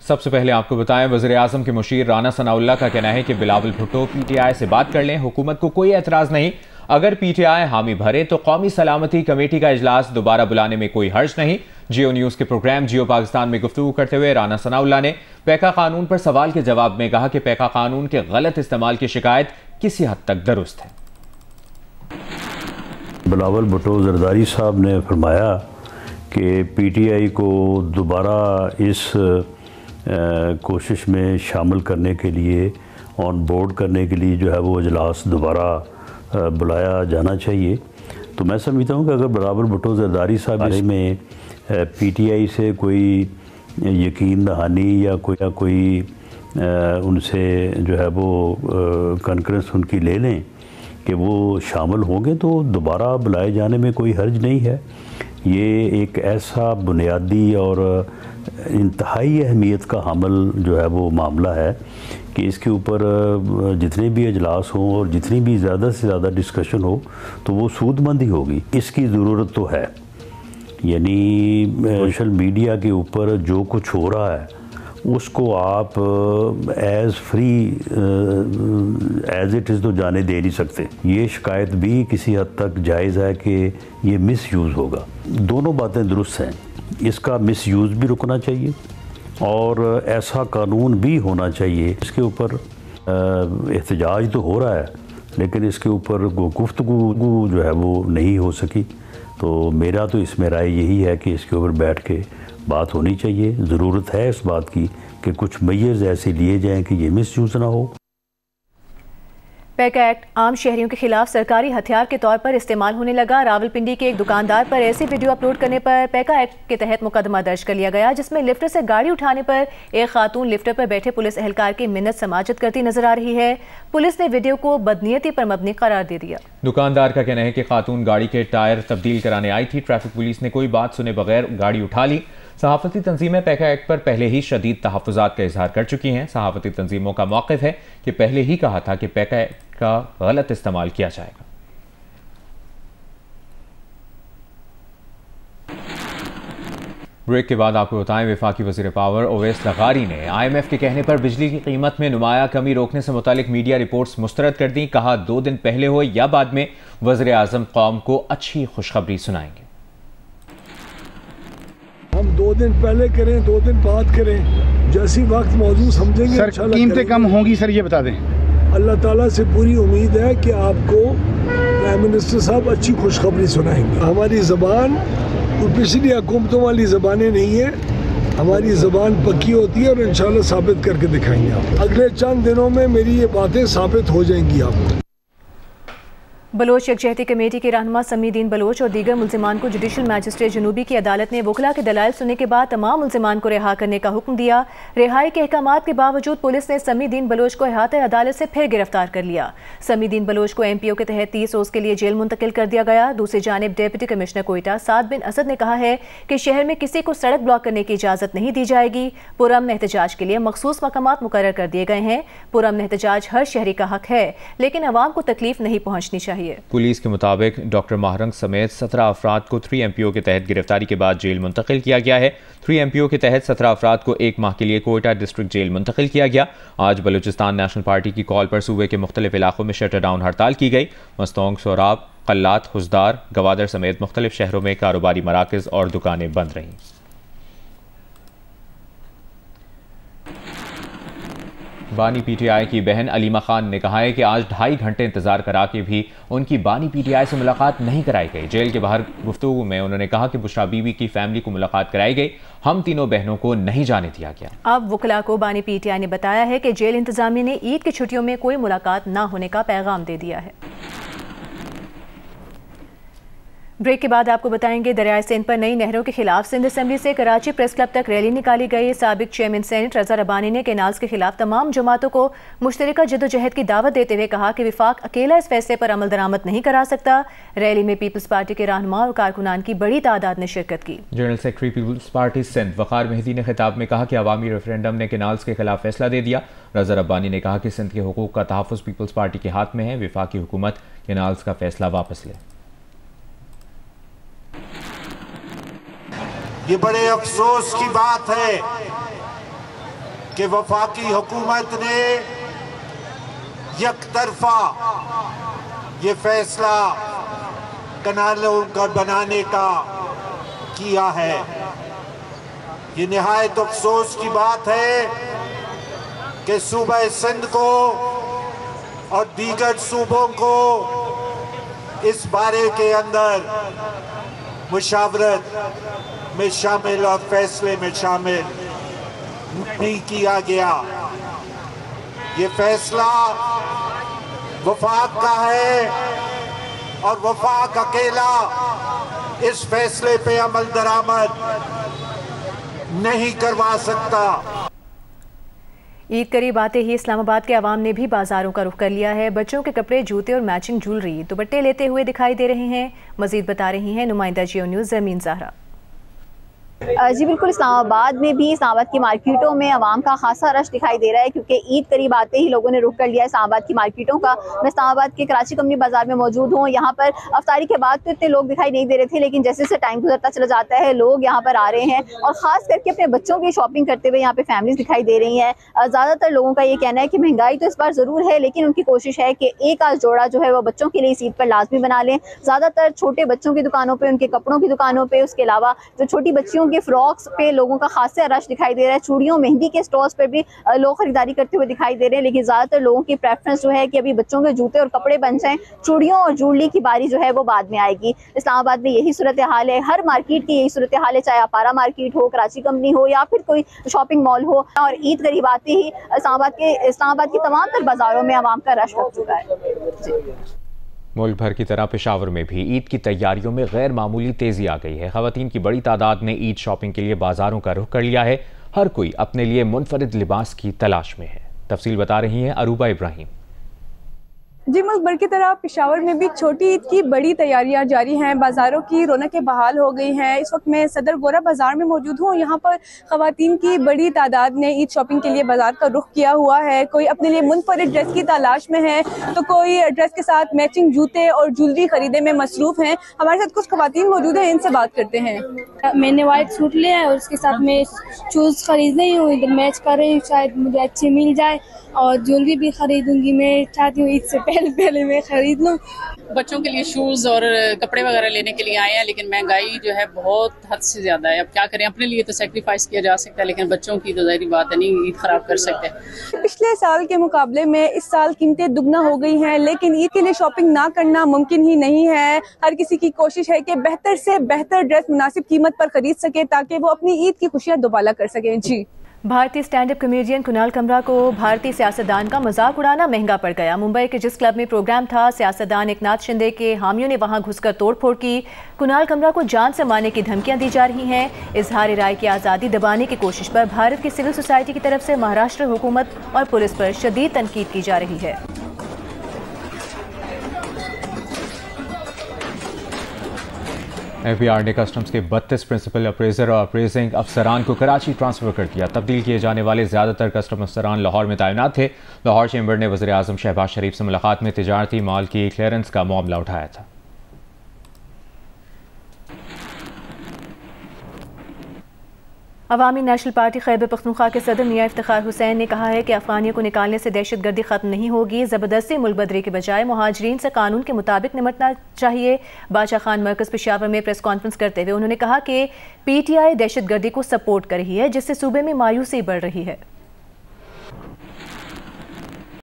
सबसे पहले आपको बताएं, वज़ीर-ए-आज़म के मुशीर राना सनाउल्लाह का कहना है कि बिलावल भुट्टो पीटीआई से बात कर लें, हुकूमत को कोई एतराज़ नहीं। अगर पीटीआई हामी भरे तो कौमी सलामती कमेटी का इजलास दोबारा बुलाने में कोई हर्ज नहीं। जियो न्यूज़ के प्रोग्राम जियो पाकिस्तान में गुफ्तगू करते हुए राना सनाउल्लाह ने पैका कानून पर सवाल के जवाब में कहा कि पैका कानून के गलत इस्तेमाल की शिकायत किसी हद तक दुरुस्त है। बिलावल भुट्टो जरदारी साहब ने फरमाया कि पीटीआई को दोबारा इस कोशिश में शामिल करने के लिए, ऑन बोर्ड करने के लिए जो है वो इजलास दोबारा बुलाया जाना चाहिए। तो मैं समझता हूँ कि अगर बिलावल भुट्टो जरदारी साहब बारे में पीटीआई से कोई यकीन दहानी या कोई उनसे जो है वो कॉन्फ्रेंस उनकी ले लें कि वो शामिल होंगे, तो दोबारा बुलाए जाने में कोई हर्ज नहीं है। ये एक ऐसा बुनियादी और इंतहाई अहमियत का हमल जो है वो मामला है कि इसके ऊपर जितने भी अजलास हों और जितनी भी ज़्यादा से ज़्यादा डिस्कशन हो तो वो सूदमंद ही होगी। इसकी ज़रूरत तो है, यानी सोशल मीडिया के ऊपर जो कुछ हो रहा है उसको आप as free as it is तो जाने दे नहीं सकते। ये शिकायत भी किसी हद तक जायज़ है कि ये मिसयूज़ होगा। दोनों बातें दुरुस्त हैं, इसका मिसयूज़ भी रुकना चाहिए और ऐसा कानून भी होना चाहिए। इसके ऊपर एहतजाज तो हो रहा है लेकिन इसके ऊपर गुफ्तगू जो है वो नहीं हो सकी। तो मेरा तो इसमें राय यही है कि इसके ऊपर बैठ के बात होनी चाहिए। ज़रूरत है इस बात की कि कुछ मेजर्स ऐसे लिए जाएं कि ये मिसयूज़ ना हो। पैका एक्ट आम शहरियों के खिलाफ सरकारी हथियार के तौर पर इस्तेमाल होने लगा। रावलपिंडी के एक दुकानदार पर ऐसी वीडियो अपलोड करने पर पैका एक्ट के तहत मुकदमा दर्ज कर लिया गया, जिसमें लिफ्टर से गाड़ी उठाने पर एक खातून लिफ्टर पर बैठे पुलिस एहलकार की मिन्नत समाजत करती नजर आ रही है। पुलिस ने वीडियो को बदनीयती पर मबनी करार दे दिया। दुकानदार का कहना है कि खातून गाड़ी के टायर तब्दील कराने आई थी। ट्रैफिक पुलिस ने कोई बात सुने बगैर गाड़ी उठा ली। सहाफती तंजीमें पैका एक्ट पर पहले ही शदीद तहफ़्फ़ुज़ात का इजहार कर चुकी हैं। सहाफती तंजीमों का मौक़िफ़ है कि पहले ही कहा था कि पैका एक्ट का गलत इस्तेमाल किया जाएगा। ब्रेक के बाद आपको बताएं, वफाकी वज़ीर पावर ओवैस लगारी ने IMF के कहने पर बिजली की कीमत में नुमाया कमी रोकने से मुतालिक मीडिया रिपोर्ट्स मुस्तरद कर दी। कहा 2 दिन पहले हो या बाद में वज़ीर-ए-आज़म कौम को अच्छी खुशखबरी सुनाएंगे। हम 2 दिन पहले करें 2 दिन बाद करें, जैसी वक्त मौजूद समझेंगे। सर कीमतें कम होंगी सर, ये बता दें। अल्लाह ताला से पूरी उम्मीद है कि आपको प्राइम मिनिस्टर साहब अच्छी खुशखबरी सुनाएंगे। हमारी ज़बान पिछली हुकूमतों वाली ज़बानें नहीं है, हमारी ज़बान पक्की होती है और इंशाल्लाह साबित करके दिखाएंगे। आप अगले चंद दिनों में मेरी ये बातें साबित हो जाएंगी। आपको बलोच यकजहती कमेटी के रहनुमा समीदीन बलोच और दीगर मुल्जिमान को जुडिशल मैजिस्ट्रेट जनूबी की अदालत ने वकला के दलाइल सुनने के बाद तमाम मुल्जिमान को रिहा करने का हुक्म दिया। रिहाई के अहकामात के बावजूद पुलिस ने समीदीन बलोच को अहाते अदालत से फिर गिरफ्तार कर लिया। समीदीन बलोच को MPO के तहत 30 रोज के लिए जेल मुंतकिल कर दिया गया। दूसरी जानिब डिप्टी कमिश्नर कोयटा साद बिन असद ने कहा है कि शहर में किसी को सड़क ब्लॉक करने की इजाजत नहीं दी जाएगी। पुरअमन एहतजाज के लिए मखसूस मकामात मुकर्रर कर दिए गए हैं। पुरअमन एहतजाज हर शहरी का हक है, लेकिन अवाम को तकलीफ नहीं पहुंचनी चाहिए। पुलिस के मुताबिक डॉक्टर महरंग समेत 17 अफराद को 3 MPO के तहत गिरफ्तारी के बाद जेल मुंतकिल किया गया है। 3 MPO के तहत 17 अफराद को 1 माह के लिए कोयटा डिस्ट्रिक्ट जेल मुंतकिल किया गया। आज बलूचिस्तान नेशनल पार्टी की कॉल पर सूबे के मुख्तलिफ इलाकों में शटर डाउन हड़ताल की गई। मस्तोंग, सोराब, कल्लात, हुसदार, गवादर समेत मुख्तलिफ शहरों में कारोबारी मराकज़ और दुकानें बंद रहीं। बानी PTI की बहन अलीमा खान ने कहा है कि आज 2.5 घंटे इंतजार करा के भी उनकी बानी PTI से मुलाकात नहीं कराई गई। जेल के बाहर गुफ्तगू में उन्होंने कहा कि बुशरा बीबी की फैमिली को मुलाकात कराई गई, हम तीनों बहनों को नहीं जाने दिया गया। अब वकला को बानी PTI ने बताया है कि जेल इंतजामिया ने ईद की छुट्टियों में कोई मुलाकात न होने का पैगाम दे दिया है। ब्रेक के बाद आपको बताएंगे, दरियाए सिंध पर नई नहरों के खिलाफ सिंध असेंबली से कराची प्रेस क्लब तक रैली निकाली गई। साबिक चेयरमैन सेनेट रजा रब्बानी ने कैनाल्स के खिलाफ तमाम जमातों को मुश्तरका जद्दोजहद की दावत देते हुए कहा कि विफाक अकेला इस फैसले पर अमल दरामद नहीं करा सकता। रैली में पीपल्स पार्टी के रहनुमा और कारकुनान की बड़ी तादाद ने शिरकत की। जनरल सेक्रेटरी पीपल्स पार्टी सिंध वकार मेहदी ने खिताब में कहा कि अवामी रेफरेंडम ने कैनाल्स के खिलाफ फैसला दे दिया। रजा रब्बानी ने कहा कि सिंध के हुकूक का तहफ़्फ़ुज़ पीपल्स पार्टी के हाथ में है। विफाकी हुकूमत कैनाल्स का फैसला वापस ले। ये बड़े अफसोस की बात है कि वफाकी हुकूमत ने यकतरफा ये फैसला कनालों का बनाने का किया है। ये निहायत अफसोस की बात है कि सूबा सिंध को और दीगर सूबों को इस बारे के अंदर मुशावरत में शामिल और फैसले में शामिल नहीं किया गया। ये फैसला वफाक का है और वफाक अकेला इस फैसले पे अमल दरामद नहीं करवा सकता। ईद करीब आते ही इस्लामाबाद के अवाम ने भी बाजारों का रुख कर लिया है। बच्चों के कपड़े, जूते और मैचिंग ज्वेलरी, दुपट्टे लेते हुए दिखाई दे रहे हैं। मजीद बता रही हैं नुमाइंदा जियो न्यूज़ ज़मीन ज़हरा। जी बिल्कुल, इस्लामाबाद में भी इस्लामाबाद की मार्केटों में आवाम का खासा रश दिखाई दे रहा है क्योंकि ईद करीब आते ही लोगों ने रुख कर लिया है इस्लामाबाद की मार्केटों का। मैं इस्लामाबाद के कराची कंपनी बाजार में मौजूद हूँ। यहाँ पर अफ्तारी के बाद तो इतने लोग दिखाई नहीं दे रहे थे, लेकिन जैसे जैसे टाइम गुजरता चला जाता है लोग यहाँ पर आ रहे हैं और ख़ास करके अपने बच्चों की शॉपिंग करते हुए यहाँ पे फैमिलीज दिखाई दे रही हैं। ज़्यादातर लोगों का ये कहना है कि महंगाई तो इस बार ज़रूर है, लेकिन उनकी कोशिश है कि एक आध जोड़ा जो है वो बच्चों के लिए इस ईद पर लाजमी बना लें। ज़्यादातर छोटे बच्चों की दुकानों पर, उनके कपड़ों की दुकानों पर, उसके अलावा जो छोटी बच्चियों के फ्रॉक्स पे लोगों का खासा रश दिखाई दे रहा है। चूड़ियों, मेहंदी के स्टॉल्स पर भी लोग खरीदारी करते हुए दिखाई दे रहे हैं, लेकिन ज़्यादातर लोगों की प्रेफरेंस जो है कि अभी बच्चों के जूते और कपड़े बन जाएं, चूड़ियों और ज्वेलरी की बारी जो है वो बाद में आएगी। इस्लामाबाद में यही सूरत हाल है, हर मार्केट की यही सूरत हाल है, चाहे अपारा मार्केट हो, कराची कंपनी हो या फिर कोई शॉपिंग मॉल हो। और ईद करीब आते ही इस्लामाबाद की तमाम तर बाजारों में आवाम का रश लग चुका है। मुल्क भर की तरह पेशावर में भी ईद की तैयारियों में गैर मामूली तेजी आ गई है। खवातीन की बड़ी तादाद ने ईद शॉपिंग के लिए बाजारों का रुख कर लिया है। हर कोई अपने लिए मुनफरिद लिबास की तलाश में है। तफसील बता रही हैं अरूबा इब्राहिम। जी, मुल्क भर की तरह पेशावर में भी छोटी ईद की बड़ी तैयारियां जारी हैं। बाज़ारों की रौनकें बहाल हो गई हैं। इस वक्त मैं सदर गोरा बाज़ार में मौजूद हूँ। यहाँ पर ख़वातीन की बड़ी तादाद ने ईद शॉपिंग के लिए बाज़ार का रुख किया हुआ है। कोई अपने लिए मुनफरिद ड्रेस की तलाश में है तो कोई ड्रेस के साथ मैचिंग जूते और ज्वेलरी खरीदने में मसरूफ़ हैं। हमारे साथ कुछ ख़वातीन मौजूद हैं, इनसे बात करते हैं। मैंने वाइट सूट लिया है और उसके साथ मैं शूज़ खरीद रही हूँ, इधर मैच कर रही हूँ, शायद मुझे अच्छे मिल जाए। और ज्वेलरी भी खरीदूंगी, मैं चाहती हूँ ईद से पहले मैं खरीद लूँ। बच्चों के लिए शूज़ और कपड़े वगैरह लेने के लिए आए हैं, लेकिन महंगाई जो है बहुत हद से ज़्यादा है। अब क्या करें, अपने लिए तो सेक्रीफाइस किया जा सकता है, लेकिन बच्चों की तो ज़ाहिर बात है नहीं ईद ख़राब कर सकते। पिछले साल के मुकाबले में इस साल कीमतें दुगना हो गई हैं, लेकिन ईद के लिए शॉपिंग ना करना मुमकिन ही नहीं है। हर किसी की कोशिश है कि बेहतर से बेहतर ड्रेस मुनासिब कीमत पर खरीद सके ताकि वो अपनी ईद की खुशियाँ दोबाला कर सकें। जी, भारतीय स्टैंड अप कॉमेडियन कुणाल कमरा को भारतीय सियासतदान का मजाक उड़ाना महंगा पड़ गया। मुंबई के जिस क्लब में प्रोग्राम था, सियासतदान एकनाथ शिंदे के हामियों ने वहां घुसकर तोड़फोड़ की। कुणाल कमरा को जान से मारने की धमकियां दी जा रही हैं। इजहार राय की आज़ादी दबाने की कोशिश पर भारत की सिविल सोसाइटी की तरफ से महाराष्ट्र हुकूमत और पुलिस पर शदीद तनकीद की जा रही है। FBI ने कस्टम्स के 32 प्रिंसिपल अप्रेजर और अप्रेजिंग अफसरान को कराची ट्रांसफर कर दिया। तब्दील किए जाने वाले ज़्यादातर कस्टम अफसरान लाहौर में तैनात थे। लाहौर चैम्बर ने वज़ीर आज़म शहबाज शरीफ से मुलाकात में तिजारती माल की क्लियरेंस का मामला उठाया था। अवामी नेशनल पार्टी खैबर पख्तूनख्वा के सदर मियां इफ्तिखार हुसैन ने कहा है कि अफगानियों को निकालने से दहशतगर्दी खत्म नहीं होगी। ज़बरदस्ती मुल्क बदरी के बजाय मुहाजिरीन से कानून के मुताबिक निपटना चाहिए। बादशाह खान मरकज़ पेशावर में प्रेस कॉन्फ्रेंस करते हुए उन्होंने कहा कि PTI दहशतगर्दी को सपोर्ट कर रही है, जिससे सूबे में मायूसी बढ़ रही है।